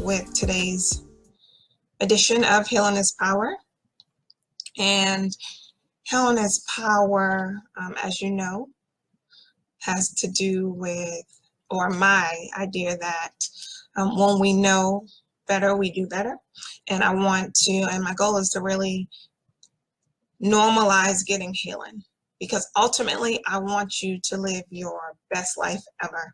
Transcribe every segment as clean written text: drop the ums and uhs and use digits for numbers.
with today's edition of Healing is Power. And Healing is Power, as you know, has to do with, or my idea that when we know better, we do better. And I want to, and my goal is to really normalize getting healing, because ultimately I want you to live your best life ever.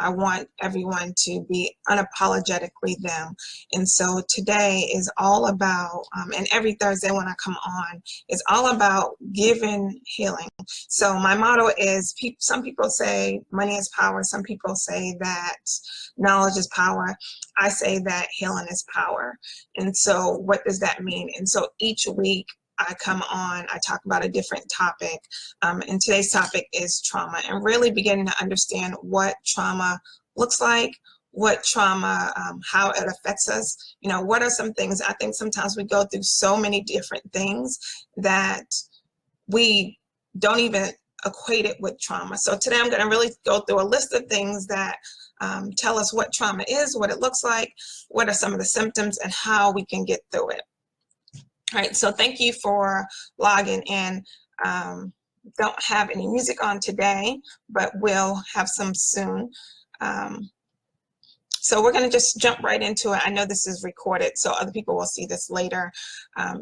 I want everyone to be unapologetically them. And so today is all about, and every Thursday when I come on, is all about giving healing. So my motto is, some people say money is power. Some people say that knowledge is power. I say that healing is power. And so what does that mean? And so each week, I come on, I talk about a different topic, and today's topic is trauma, and really beginning to understand what trauma looks like, what trauma, how it affects us. You know, what are some things? I think sometimes we go through so many different things that we don't even equate it with trauma. So today I'm going to really go through a list of things that tell us what trauma is, what it looks like, what are some of the symptoms, and how we can get through it. All right, so thank you for logging in. Don't have any music on today, but we'll have some soon. So we're going to just jump right into it. I know this is recorded, so other people will see this later.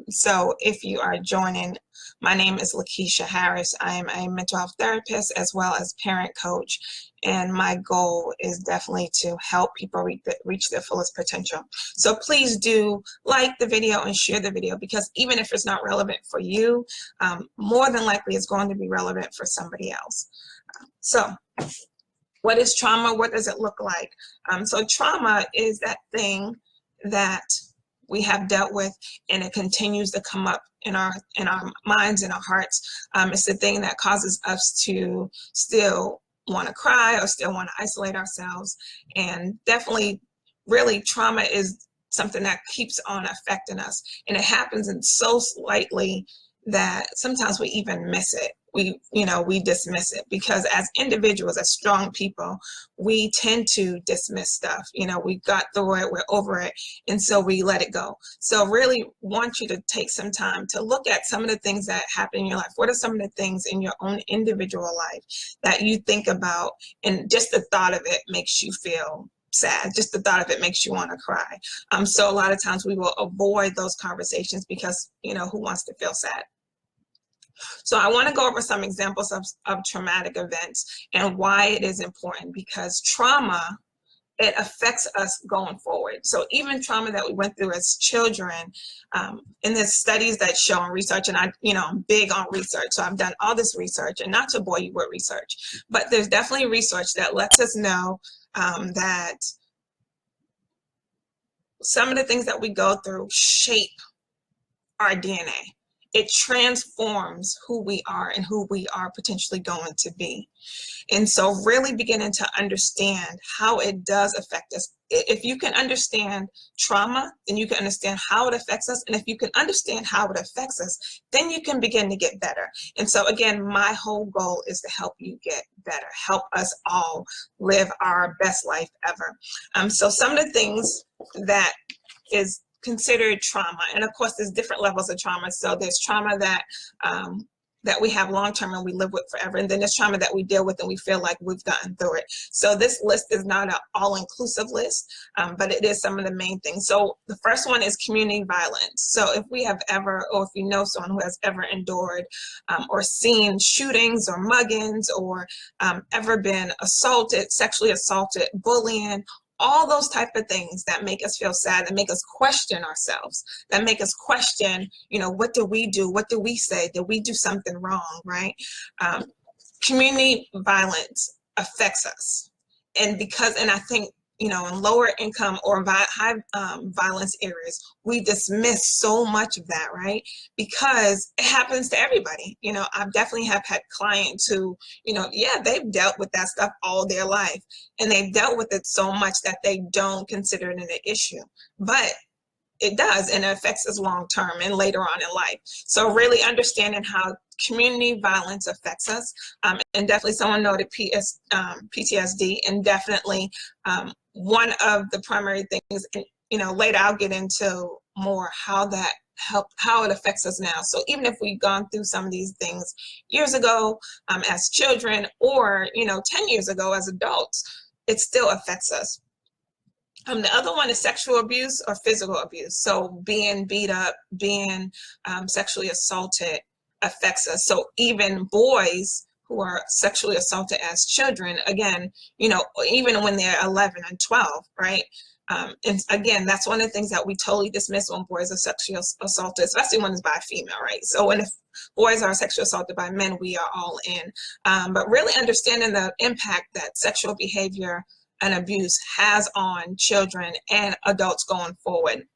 So if you are joining, my name is Lakeisha Harris. I am a mental health therapist as well as parent coach. And my goal is definitely to help people reach their fullest potential. So please do like the video and share the video, because even if it's not relevant for you, more than likely it's going to be relevant for somebody else. So what is trauma? What does it look like? So trauma is that thing that we have dealt with, and it continues to come up in our minds and our hearts. It's the thing that causes us to still want to cry or still want to isolate ourselves. And definitely, really, trauma is something that keeps on affecting us. And it happens in so slightly that sometimes we even miss it. We dismiss it, because as individuals, as strong people, we tend to dismiss stuff. We got through it, we're over it, and so we let it go. So really want you to take some time to look at some of the things that happen in your life. What are some of the things in your own individual life that you think about, and just the thought of it makes you feel sad? Just the thought of it makes you want to cry. So a lot of times we will avoid those conversations because, who wants to feel sad? So I want to go over some examples of traumatic events and why it is important, because trauma, it affects us going forward. So even trauma that we went through as children, and there's studies that show and research, and I'm big on research. So I've done all this research, and not to bore you with research, but there's definitely research that lets us know that some of the things that we go through shape our DNA. It transforms who we are and who we are potentially going to be. And so really beginning to understand how it does affect us. If you can understand trauma, then you can understand how it affects us. And if you can understand how it affects us, then you can begin to get better. And so again, my whole goal is to help you get better, help us all live our best life ever. So some of the things that is considered trauma, and of course there's different levels of trauma. So there's trauma that we have long-term and we live with forever, and then there's trauma that we deal with and we feel like we've gotten through it. So this list is not an all-inclusive list, but it is some of the main things. So the first one is community violence. So if we have ever, or if you know someone who has ever endured or seen shootings or muggings, or ever been assaulted, sexually assaulted, bullying, all those type of things that make us feel sad, that make us question ourselves, that make us question, what do we do? What do we say? Did we do something wrong, right? Community violence affects us. And I think, in lower income or high violence areas, we dismiss so much of that, right? Because it happens to everybody. I've definitely have had clients who, they've dealt with that stuff all their life, and they've dealt with it so much that they don't consider it an issue. But it does, and it affects us long term and later on in life. So really understanding how community violence affects us, and definitely someone noted PTSD, and definitely one of the primary things later I'll get into more how it affects us now. So even if we've gone through some of these things years ago as children, or 10 years ago as adults, it still affects us. The other one is sexual abuse or physical abuse. So being beat up, being sexually assaulted affects us. So even boys who are sexually assaulted as children, again, even when they're 11 and 12, right? And again, that's one of the things that we totally dismiss when boys are sexually assaulted, especially when it's by a female, right? So when if boys are sexually assaulted by men, we are all in. But really understanding the impact that sexual behavior and abuse has on children and adults going forward.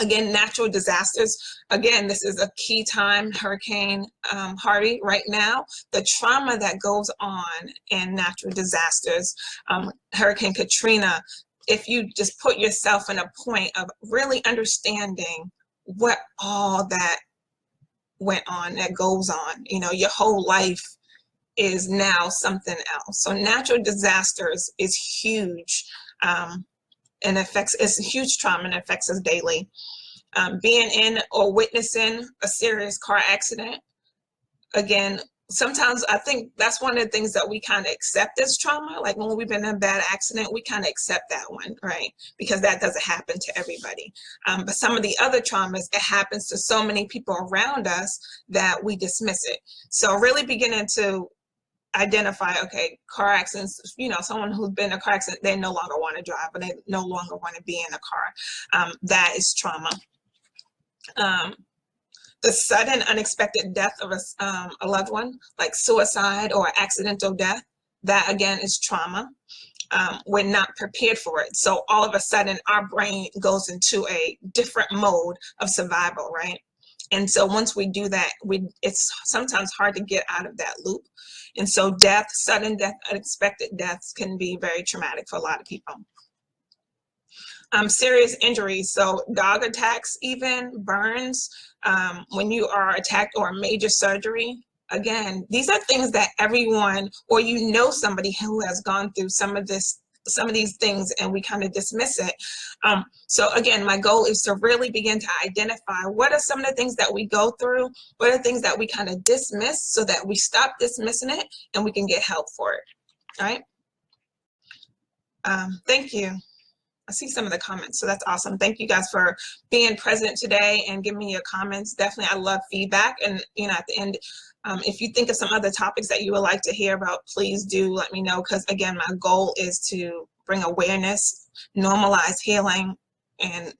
Again, natural disasters. Again, this is a key time, Hurricane Harvey right now. The trauma that goes on in natural disasters, Hurricane Katrina, if you just put yourself in a point of really understanding what all that went on, that goes on, your whole life is now something else. So natural disasters is huge and it's a huge trauma and affects us daily. Being in or witnessing a serious car accident, again, sometimes I think that's one of the things that we kind of accept as trauma. Like when we've been in a bad accident, we kind of accept that one, right? Because that doesn't happen to everybody. But some of the other traumas, it happens to so many people around us that we dismiss it. So really beginning to identify, okay, car accidents, someone who's been in a car accident, they no longer want to drive, or they no longer want to be in a car. That is trauma. The sudden unexpected death of a loved one, like suicide or accidental death, that again is trauma. We're not prepared for it. So all of a sudden our brain goes into a different mode of survival, right? And so once we do that, it's sometimes hard to get out of that loop. And so sudden death, unexpected deaths can be very traumatic for a lot of people. Serious injuries, so dog attacks, even burns, when you are attacked, or major surgery. Again, these are things that everyone, or somebody who has gone through some of these things, and we kind of dismiss it. So again, my goal is to really begin to identify what are some of the things that we go through, what are things that we kind of dismiss, so that we stop dismissing it and we can get help for it. All right. Thank you. I see some of the comments, so that's awesome. Thank you guys for being present today and giving me your comments. Definitely, I love feedback. And at the end, if you think of some other topics that you would like to hear about, please do let me know, because again, my goal is to bring awareness, normalize healing, and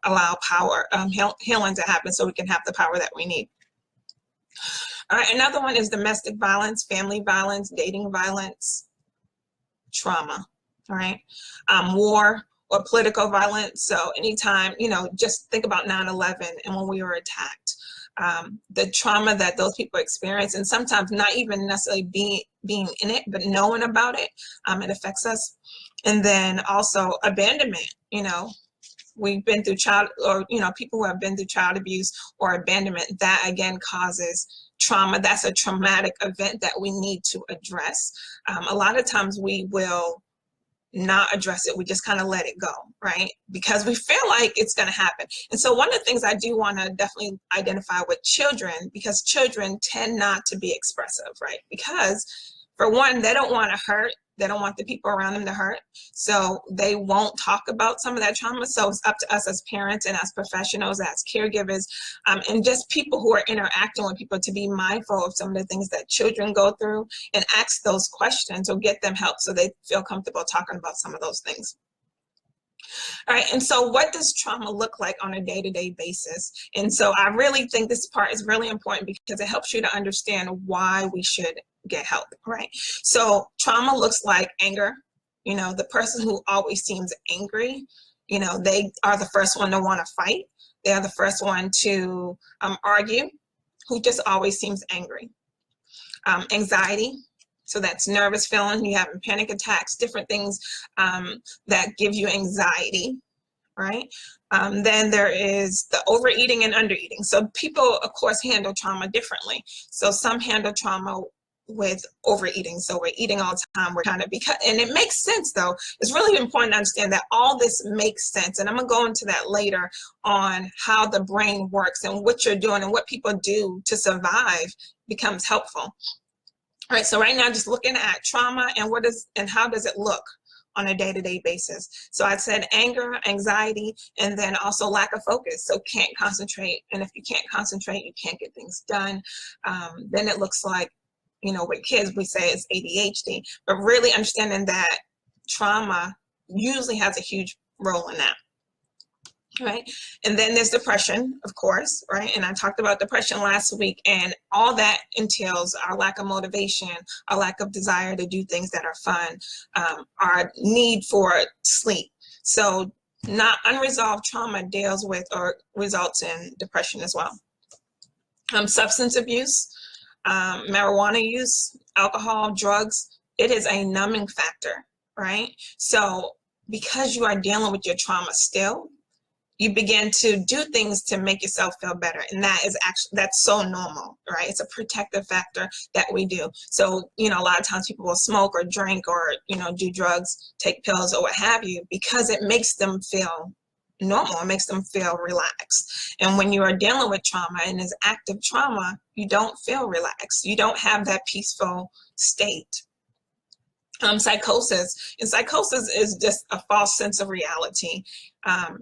allow power, healing to happen, so we can have the power that we need. All right, another one is domestic violence, family violence, dating violence, trauma. All right, war or political violence. So anytime, just think about 9/11 and when we were attacked, the trauma that those people experience, and sometimes not even necessarily being in it, but knowing about it, it affects us. And then also abandonment. We've been through people who have been through child abuse or abandonment, that again causes trauma. That's a traumatic event that we need to address. A lot of times we will not address it. We just kind of let it go, right? Because we feel like it's going to happen. And so one of the things I do want to definitely identify with children, because children tend not to be expressive, right? Because for one, they don't want to hurt. They don't want the people around them to hurt. So they won't talk about some of that trauma. So it's up to us as parents and as professionals, as caregivers, and just people who are interacting with people, to be mindful of some of the things that children go through and ask those questions, or get them help so they feel comfortable talking about some of those things. All right, and so what does trauma look like on a day-to-day basis? And so I really think this part is really important, because it helps you to understand why we should get help, right? So trauma looks like anger. The person who always seems angry, they are the first one to want to fight. They are the first one to argue, who just always seems angry. Anxiety. So that's nervous feeling, you having panic attacks, different things that give you anxiety, right? Then there is the overeating and undereating. So people, of course, handle trauma differently. So some handle trauma with overeating. So we're eating all the time. We're kind of, because, and it makes sense though. It's really important to understand that all this makes sense. And I'm gonna go into that later on how the brain works and what you're doing and what people do to survive becomes helpful. All right, so right now just looking at trauma and how does it look on a day-to-day basis. So I said anger, anxiety, and then also lack of focus. So can't concentrate. And if you can't concentrate, you can't get things done. Then it looks like, you know, with kids, we say it's ADHD, but really understanding that trauma usually has a huge role in that. Right. And then there's depression, of course, right? And I talked about depression last week, and all that entails our lack of motivation, our lack of desire to do things that are fun, our need for sleep. So not unresolved trauma deals with or results in depression as well. Substance abuse, marijuana use, alcohol, drugs, it is a numbing factor, right? So because you are dealing with your trauma still, you begin to do things to make yourself feel better. And that's so normal, right? It's a protective factor that we do. So, you know, a lot of times people will smoke or drink or, you know, do drugs, take pills or what have you, because it makes them feel normal. It makes them feel relaxed. And when you are dealing with trauma and is active trauma, you don't feel relaxed. You don't have that peaceful state. Psychosis. And psychosis is just a false sense of reality.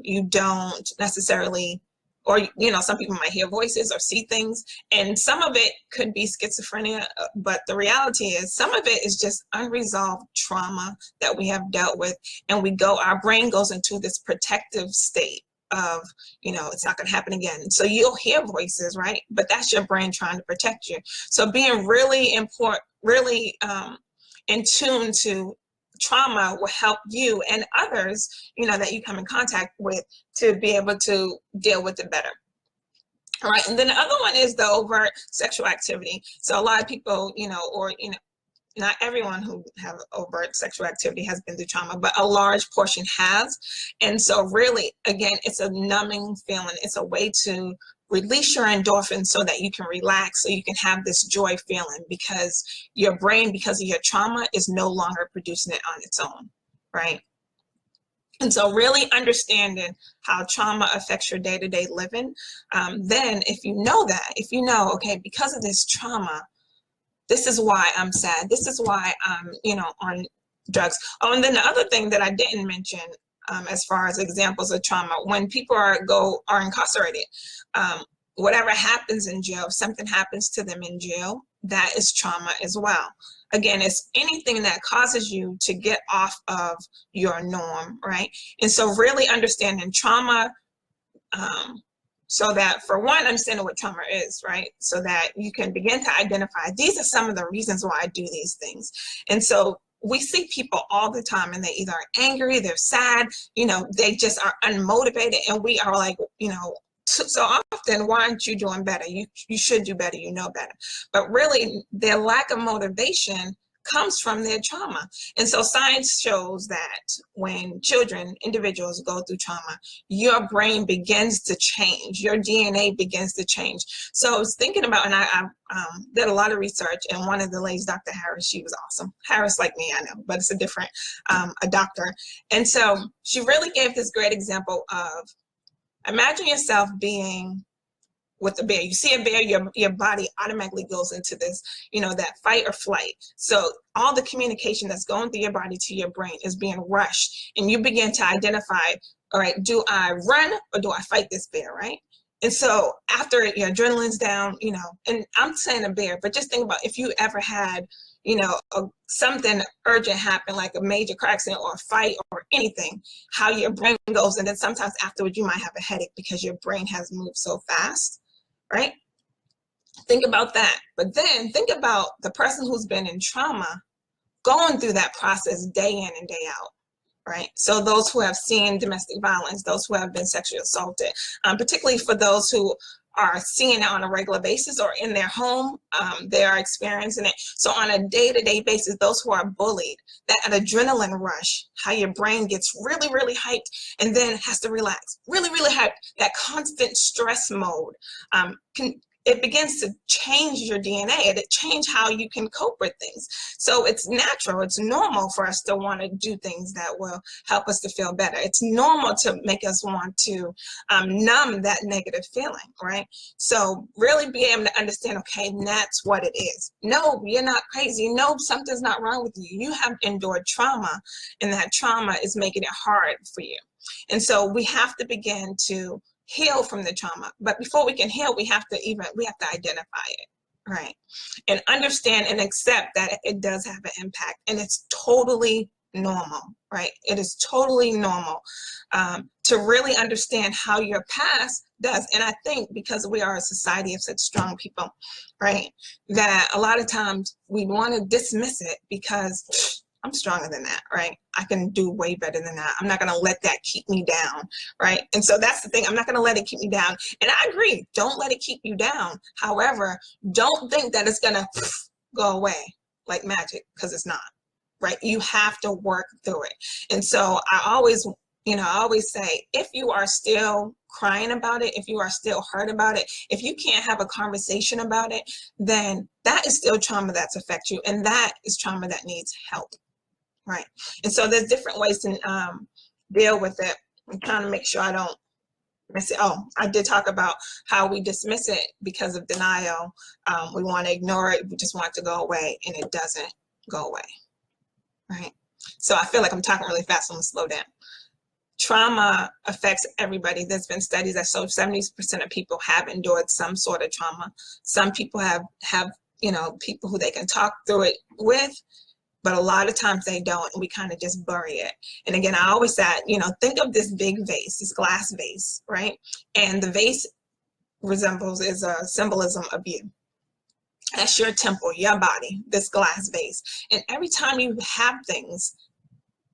You don't necessarily, or, you know, some people might hear voices or see things, and some of it could be schizophrenia, but the reality is some of it is just unresolved trauma that we have dealt with, and our brain goes into this protective state of, you know, it's not going to happen again. So you'll hear voices, right? But that's your brain trying to protect you. So being really in tune to trauma will help you and others, you know, that you come in contact with to be able to deal with it better. All right, and then the other one is the overt sexual activity. So a lot of people, you know, or, you know, not everyone who have overt sexual activity has been through trauma, but a large portion has. And so really, again, it's a numbing feeling. It's a way to release your endorphins so that you can relax, so you can have this joy feeling, because your brain, because of your trauma, is no longer producing it on its own, right? And so really understanding how trauma affects your day-to-day living, then if you know that, if you know, okay, because of this trauma, this is why I'm sad, this is why I'm, you know, on drugs. Oh, and then the other thing that I didn't mention, as far as examples of trauma, when people are incarcerated, whatever happens in jail, if something happens to them in jail, that is trauma as well. Again, it's anything that causes you to get off of your norm, right? And so really understanding trauma, so that, for one, understanding what trauma is, right? So that you can begin to identify, these are some of the reasons why I do these things. And so we see people all the time, and they either are angry, they're sad, you know, they just are unmotivated, and we are like, you know, so often, why aren't you doing better? You should do better, you know better. But really, their lack of motivation comes from their trauma. And so science shows that when individuals go through trauma, your brain begins to change, your DNA begins to change. So I was thinking about, and I did a lot of research, and one of the ladies, Dr. Harris, she was awesome. Harris, like me, I know, but it's a different, a doctor. And so she really gave this great example of, imagine yourself being with a bear. You see a bear, your body automatically goes into this, you know, that fight or flight. So all the communication that's going through your body to your brain is being rushed, and you begin to identify, all right, do I run or do I fight this bear, right? And so after your adrenaline's down, you know, and I'm saying a bear, but just think about if you ever had, you know, something urgent happen, like a major car accident or a fight or anything, how your brain goes. And then sometimes afterwards you might have a headache because your brain has moved so fast, right? Think about that. But then think about the person who's been in trauma going through that process day in and day out, right? So those who have seen domestic violence, those who have been sexually assaulted, particularly for those who are seeing it on a regular basis or in their home, they are experiencing it. So on a day-to-day basis, those who are bullied, that adrenaline rush, how your brain gets really, really hyped and then has to relax, really, really hyped, that constant stress mode can it begins to change your DNA. It change how you can cope with things. So it's natural, it's normal for us to want to do things that will help us to feel better. It's normal to make us want to numb that negative feeling, right? So really be able to understand, okay, that's what it is. No, you're not crazy. No, something's not wrong with you. You have endured trauma, and that trauma is making it hard for you. And so we have to begin to heal from the trauma. But before we can heal, we have to identify it, right? And understand and accept that it does have an impact, and it's totally normal, right? It is totally normal to really understand how your past does. And I think because we are a society of such strong people, right, that a lot of times we want to dismiss it because I'm stronger than that, right? I can do way better than that. I'm not going to let that keep me down, right? And so that's the thing. I'm not going to let it keep me down. And I agree. Don't let it keep you down. However, don't think that it's going to go away like magic, because it's not, right? You have to work through it. And so I always say, if you are still crying about it, if you are still hurt about it, if you can't have a conversation about it, then that is still trauma that's affect you. And that is trauma that needs help. Right. And so there's different ways to deal with it. I'm trying to make sure I don't miss it. Oh, I did talk about how we dismiss it because of denial. We want to ignore it. We just want it to go away, and it doesn't go away. Right. So I feel like I'm talking really fast. I'm going to slow down. Trauma affects everybody. There's been studies that show 70% of people have endured some sort of trauma. Some people have people who they can talk through it with, but a lot of times they don't, and we kind of just bury it. And again, I always said, think of this big vase, this glass vase, right? And the vase is a symbolism of you. That's your temple, your body, this glass vase. And every time you have things,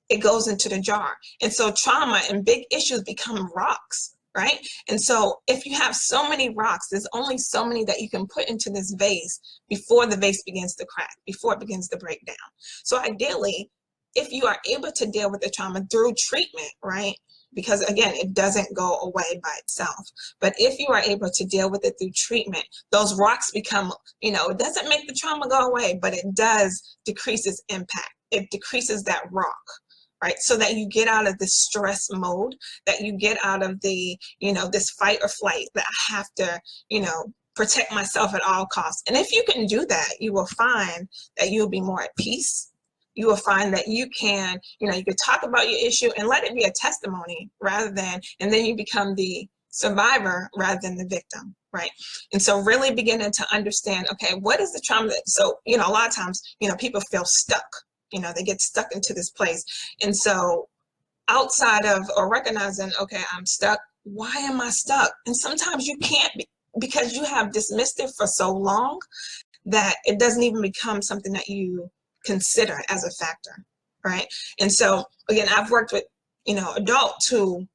it goes into the jar. And so trauma and big issues become rocks, right? And so if you have so many rocks, there's only so many that you can put into this vase before the vase begins to crack, before it begins to break down. So ideally, if you are able to deal with the trauma through treatment, right? Because again, it doesn't go away by itself. But if you are able to deal with it through treatment, those rocks become, it doesn't make the trauma go away, but it does decrease its impact. It decreases that rock. Right, so that you get out of this stress mode, that you get out of the, this fight or flight, that I have to, protect myself at all costs. And if you can do that, you will find that you'll be more at peace. You will find that you can, you can talk about your issue and let it be a testimony and then you become the survivor rather than the victim, right? And so really beginning to understand, okay, what is the trauma so, a lot of times, people feel stuck. They get stuck into this place. And so outside of or recognizing, okay, I'm stuck. Why am I stuck? And sometimes you can't because you have dismissed it for so long that it doesn't even become something that you consider as a factor, right? And so again, I've worked with, adults who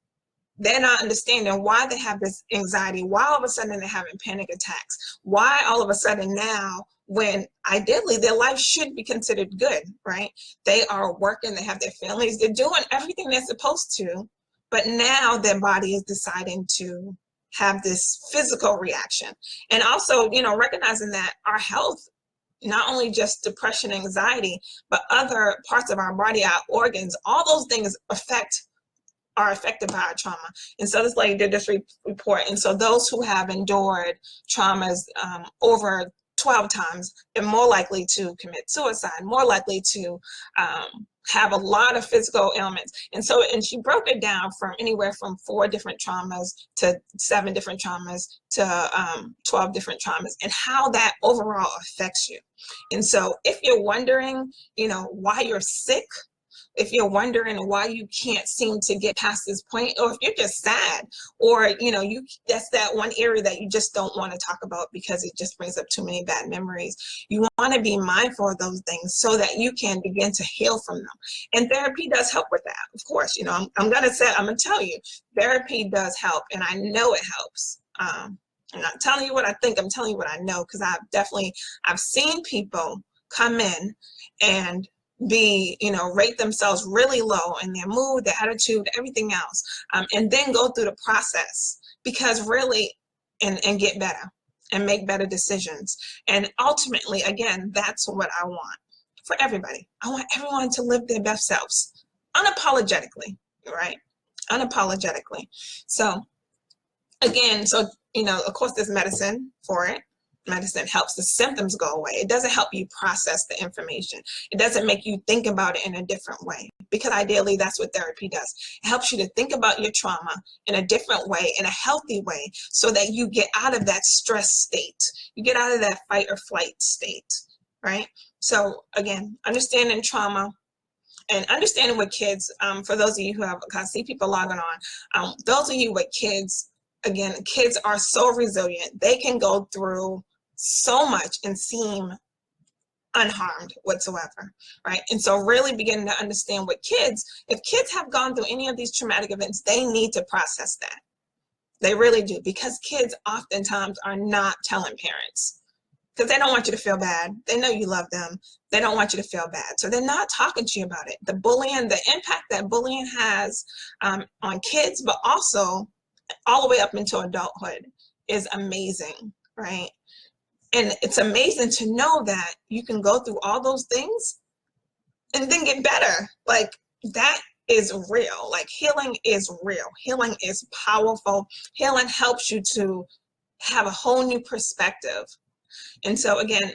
they're not understanding why they have this anxiety, why all of a sudden they're having panic attacks, why all of a sudden now, when ideally their life should be considered good, right? They are working, they have their families, they're doing everything they're supposed to, but now their body is deciding to have this physical reaction. And also, recognizing that our health, not only just depression, anxiety, but other parts of our body, our organs, all those things are affected by our trauma. And so this lady did this report. And so those who have endured traumas over 12 times are more likely to commit suicide, more likely to have a lot of physical ailments. And she broke it down from anywhere from 4 different traumas to 7 different traumas to 12 different traumas, and how that overall affects you. And so if you're wondering, why you're sick, if you're wondering why you can't seem to get past this point, or if you're just sad, or that's that one area that you just don't want to talk about because it just brings up too many bad memories, you want to be mindful of those things so that you can begin to heal from them. And therapy does help with that, of course. I'm gonna tell you, therapy does help, and I know it helps. I'm not telling you what I think, I'm telling you what I know, because I've seen people come in and rate themselves really low in their mood, their attitude, everything else, and then go through the process and get better. and make better decisions. And ultimately, again, that's what I want for everybody. I want everyone to live their best selves unapologetically, right? Unapologetically. So again, so, of course, there's medicine for it. Medicine helps the symptoms go away. It doesn't help you process the information. It doesn't make you think about it in a different way, because ideally that's what therapy does. It helps you to think about your trauma in a different way, in a healthy way, so that you get out of that stress state. You get out of that fight or flight state, right? So again, understanding trauma and understanding with kids, for those of you who have, I see people logging on, those of you with kids, again, kids are so resilient. They can go through so much and seem unharmed whatsoever, right? And so really beginning to understand with kids, if kids have gone through any of these traumatic events, they need to process that. They really do, because kids oftentimes are not telling parents, because they don't want you to feel bad. They know you love them. They don't want you to feel bad. So they're not talking to you about it. The bullying, the impact that bullying has on kids, but also all the way up into adulthood, is amazing, right? And it's amazing to know that you can go through all those things and then get better. Like, that is real. Like, healing is real. Healing is powerful. Healing helps you to have a whole new perspective. And so again,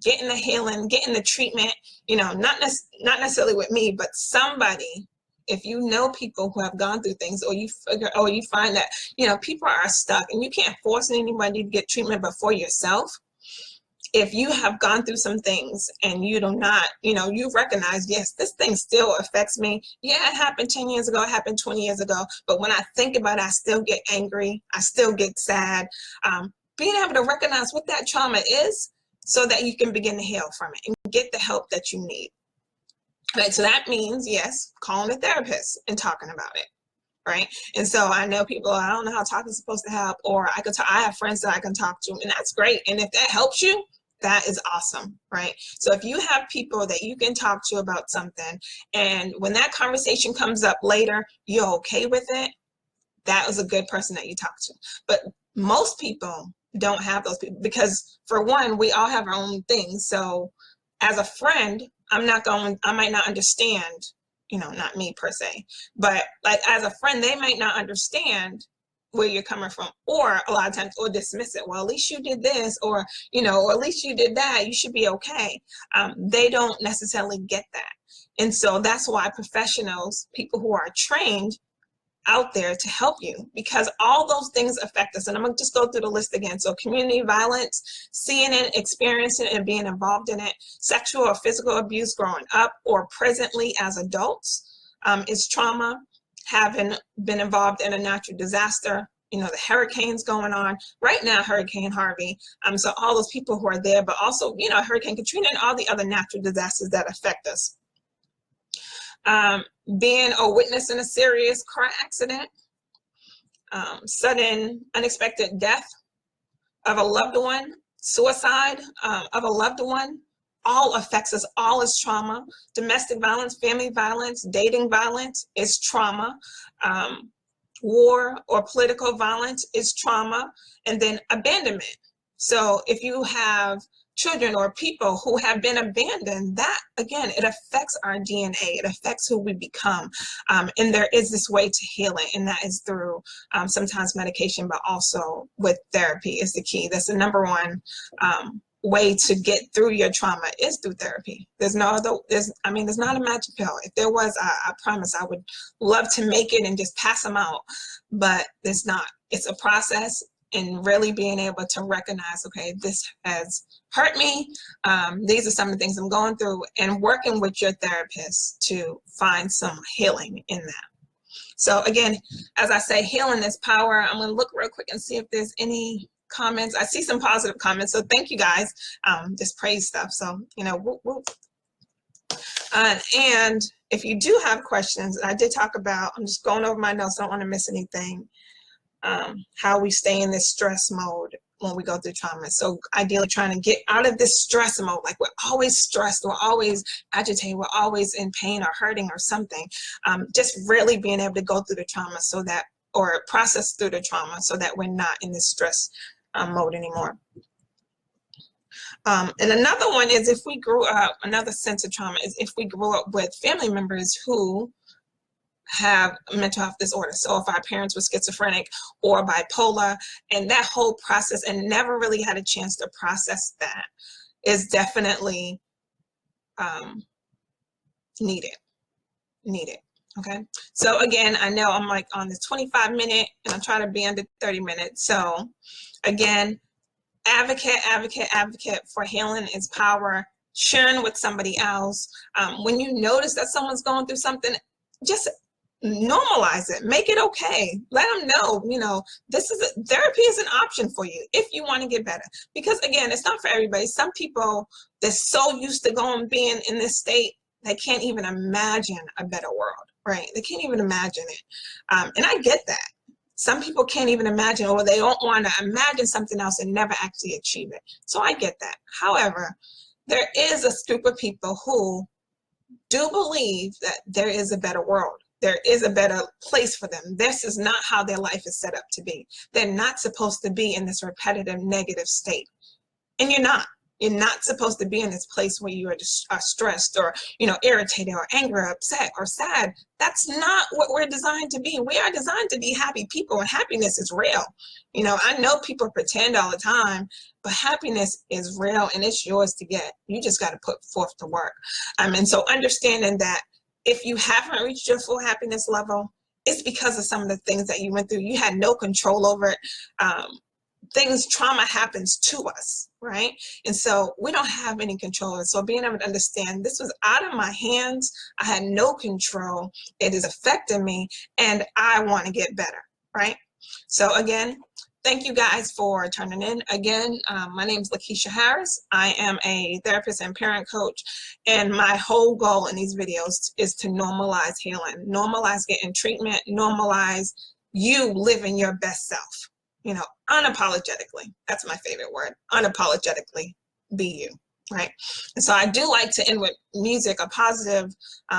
getting the healing, getting the treatment, not necessarily with me, but somebody, if you know people who have gone through things, or you find that, people are stuck and you can't force anybody to get treatment but for yourself. If you have gone through some things and you do not, you recognize, yes, this thing still affects me. Yeah, it happened 10 years ago, it happened 20 years ago. But when I think about it, I still get angry. I still get sad. Being able to recognize what that trauma is, so that you can begin to heal from it and get the help that you need. Right, so that means, yes, calling a therapist and talking about it, right? And so I know people, I don't know how talking is supposed to help, or I have friends that I can talk to, and that's great. And if that helps you, that is awesome, right? So if you have people that you can talk to about something, and when that conversation comes up later, you're okay with it, that was a good person that you talk to. But most people don't have those people, because for one, we all have our own things. So as a friend, I might not understand, not me per se, but like as a friend, they might not understand where you're coming from, or a lot of times, or dismiss it. Well, at least you did this, or, or at least you did that, you should be okay. They don't necessarily get that. And so that's why professionals, people who are trained out there to help you, because all those things affect us. And I'm gonna just go through the list again. So community violence, seeing it, experiencing it, and being involved in it, sexual or physical abuse growing up or presently as adults is trauma, having been involved in a natural disaster, the hurricanes going on right now, Hurricane Harvey. So all those people who are there, but also, Hurricane Katrina and all the other natural disasters that affect us. Being a witness in a serious car accident, sudden unexpected death of a loved one, suicide of a loved one, all affects us, all is trauma. Domestic violence, family violence, dating violence is trauma. War or political violence is trauma. And then abandonment. So if you have children or people who have been abandoned, that again, it affects our DNA, it affects who we become. And there is this way to heal it, and that is through sometimes medication, but also with therapy is the key. That's the number one way to get through your trauma, is through therapy. There's not a magic pill. If there was, I promise I would love to make it and just pass them out, but there's not. It's a process. And really being able to recognize, okay, this has hurt me. These are some of the things I'm going through, and working with your therapist to find some healing in that. So again, as I say, healing is power. I'm going to look real quick and see if there's any comments. I see some positive comments. So thank you guys. This praise stuff. So, whoop, whoop. And if you do have questions, I did talk about, I'm just going over my notes. I don't want to miss anything. How we stay in this stress mode when we go through trauma. So ideally trying to get out of this stress mode, like we're always stressed, we're always agitated, we're always in pain or hurting or something. Just really being able to go through the trauma or process through the trauma so that we're not in this stress mode anymore. And another one is if we grew up, another sense of trauma is if we grew up with family members who have mental health disorder. So if our parents were schizophrenic or bipolar, and that whole process, and never really had a chance to process that, is definitely needed. Okay, so again, I know I'm like on this 25-minute, and I'm trying to be under 30 minutes. So again, advocate for healing is power. Sharing with somebody else. When you notice that someone's going through something, just normalize it, make it okay. Let them know, you know, therapy is an option for you if you want to get better. Because again, it's not for everybody. Some people, they're so used to being in this state, they can't even imagine a better world, right? They can't even imagine it. And I get that. Some people can't even imagine, or they don't want to imagine something else and never actually achieve it. So I get that. However, there is a group of people who do believe that there is a better world. There is a better place for them. This is not how their life is set up to be. They're not supposed to be in this repetitive negative state. And you're not. You're not supposed to be in this place where you are just stressed or, you know, irritated or angry or upset or sad. That's not what we're designed to be. We are designed to be happy people, and happiness is real. You know, I know people pretend all the time, but happiness is real and it's yours to get. You just got to put forth the work. And so understanding that if you haven't reached your full happiness level, it's because of some of the things that you went through. You had no control over it. Trauma happens to us, right? And so we don't have any control. And so being able to understand this was out of my hands, I had no control, it is affecting me, and I want to get better, right? So again, thank you guys for turning in. Again, my name is Lakeisha Harris. I am a therapist and parent coach, and my whole goal in these videos is to normalize healing, normalize getting treatment, normalize you living your best self. You know, unapologetically. That's my favorite word. Unapologetically be you, right? And so I do like to end with music, a positive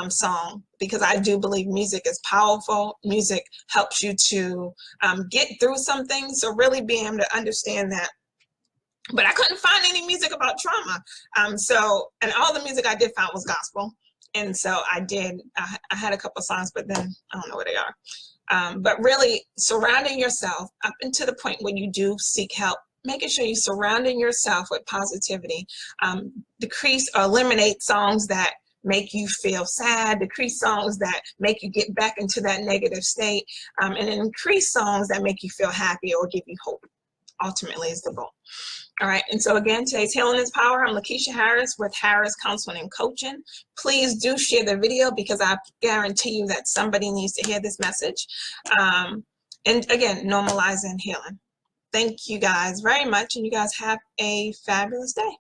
song, because I do believe music is powerful. Music helps you to get through some things. So really being able to understand that. But I couldn't find any music about trauma. And all the music I did find was gospel. And so I had a couple songs, but then I don't know where they are. But really surrounding yourself up until the point when you do seek help, making sure you're surrounding yourself with positivity. Decrease or eliminate songs that make you feel sad, decrease songs that make you get back into that negative state, and increase songs that make you feel happy or give you hope, ultimately is the goal. All right, and so again, today's Healing is Power. I'm Lakeisha Harris with Harris Counseling and Coaching. Please do share the video, because I guarantee you that somebody needs to hear this message. And again, normalizing healing. Thank you guys very much, and you guys have a fabulous day.